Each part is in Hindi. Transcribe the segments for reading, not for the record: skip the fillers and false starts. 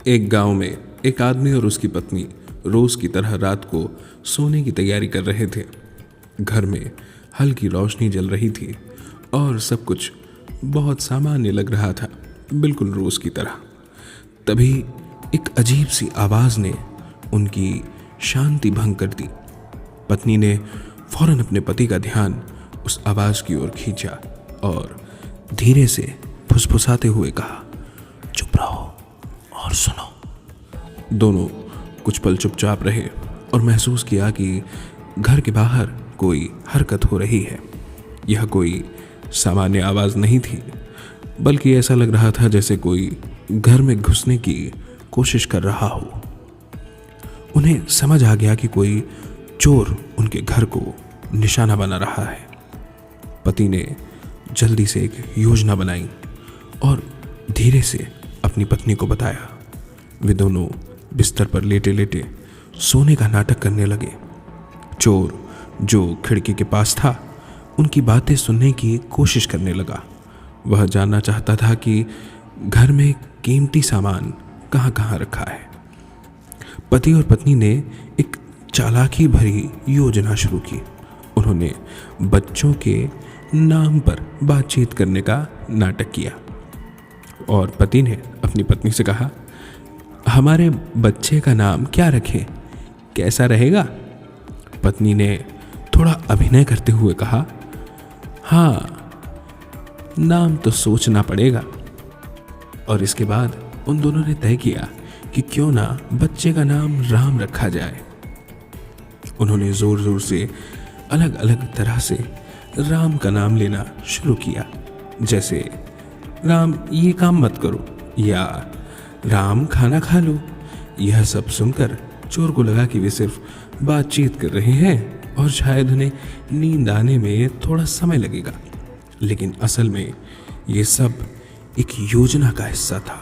एक गांव में एक आदमी और उसकी पत्नी रोज की तरह रात को सोने की तैयारी कर रहे थे। घर में हल्की रोशनी जल रही थी और सब कुछ बहुत सामान्य लग रहा था, बिल्कुल रोज की तरह। तभी एक अजीब सी आवाज ने उनकी शांति भंग कर दी। पत्नी ने फौरन अपने पति का ध्यान उस आवाज की ओर खींचा और धीरे से फुसफुसाते हुए कहा, चुप रहो और सुनो। दोनों कुछ पल चुपचाप रहे और महसूस किया कि घर के बाहर कोई हरकत हो रही है। यह कोई सामान्य आवाज नहीं थी, बल्कि ऐसा लग रहा था जैसे कोई घर में घुसने की कोशिश कर रहा हो। उन्हें समझ आ गया कि कोई चोर उनके घर को निशाना बना रहा है। पति ने जल्दी से एक योजना बनाई और धीरे से अपनी पत्नी को बताया। वे दोनों बिस्तर पर लेटे लेटे सोने का नाटक करने लगे। चोर जो खिड़की के पास था उनकी बातें सुनने की कोशिश करने लगा। वह जानना चाहता था कि घर में कीमती सामान कहाँ कहाँ रखा है। पति और पत्नी ने एक चालाकी भरी योजना शुरू की। उन्होंने बच्चों के नाम पर बातचीत करने का नाटक किया और पति ने अपनी पत्नी से कहा, हमारे बच्चे का नाम क्या रखें, कैसा रहेगा? पत्नी ने थोड़ा अभिनय करते हुए कहा, हाँ, नाम तो सोचना पड़ेगा। और इसके बाद उन दोनों ने तय किया कि क्यों ना बच्चे का नाम राम रखा जाए। उन्होंने जोर जोर से अलग अलग तरह से राम का नाम लेना शुरू किया, जैसे राम ये काम मत करो या राम खाना खा लो। यह सब सुनकर चोर को लगा कि वे सिर्फ बातचीत कर रहे हैं और शायद उन्हें नींद आने में थोड़ा समय लगेगा, लेकिन असल में ये सब एक योजना का हिस्सा था।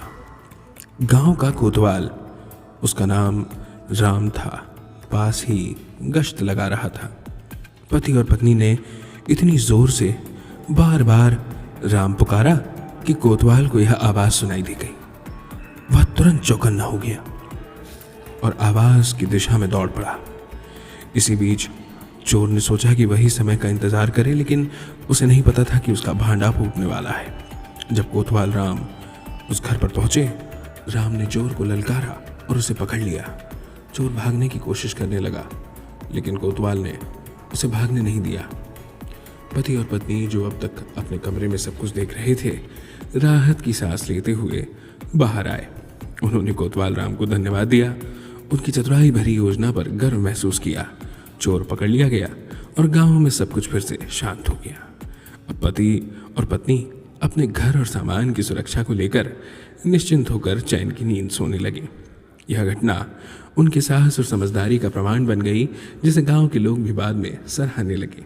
गांव का कोतवाल, उसका नाम राम था, पास ही गश्त लगा रहा था। पति और पत्नी ने इतनी जोर से बार बार राम पुकारा कि कोतवाल को यह आवाज सुनाई दी गई। वह तुरंत चौकन्ना हो गया और आवाज की दिशा में दौड़ पड़ा। इसी बीच चोर ने सोचा कि वही समय का इंतजार करे, लेकिन उसे नहीं पता था कि उसका भांडा फूटने वाला है। जब कोतवाल राम उस घर पर पहुंचे, राम ने चोर को ललकारा और उसे पकड़ लिया। चोर भागने की कोशिश करने लगा, लेकिन कोतवाल ने उसे भागने नहीं दिया। पति और पत्नी, जो अब तक अपने कमरे में सब कुछ देख रहे थे, राहत की सांस लेते हुए बाहर आए। उन्होंने कोतवाल राम को धन्यवाद दिया। उनकी चतुराई भरी योजना पर गर्व महसूस किया। चोर पकड़ लिया गया और गांव में सब कुछ फिर से शांत हो गया। अब पति और पत्नी अपने घर और सामान की सुरक्षा को लेकर निश्चिंत होकर चैन की नींद सोने लगे। यह घटना उनके साहस और समझदारी का प्रमाण बन गई, जिसे गांव के लोग भी बाद में सराहने लगे।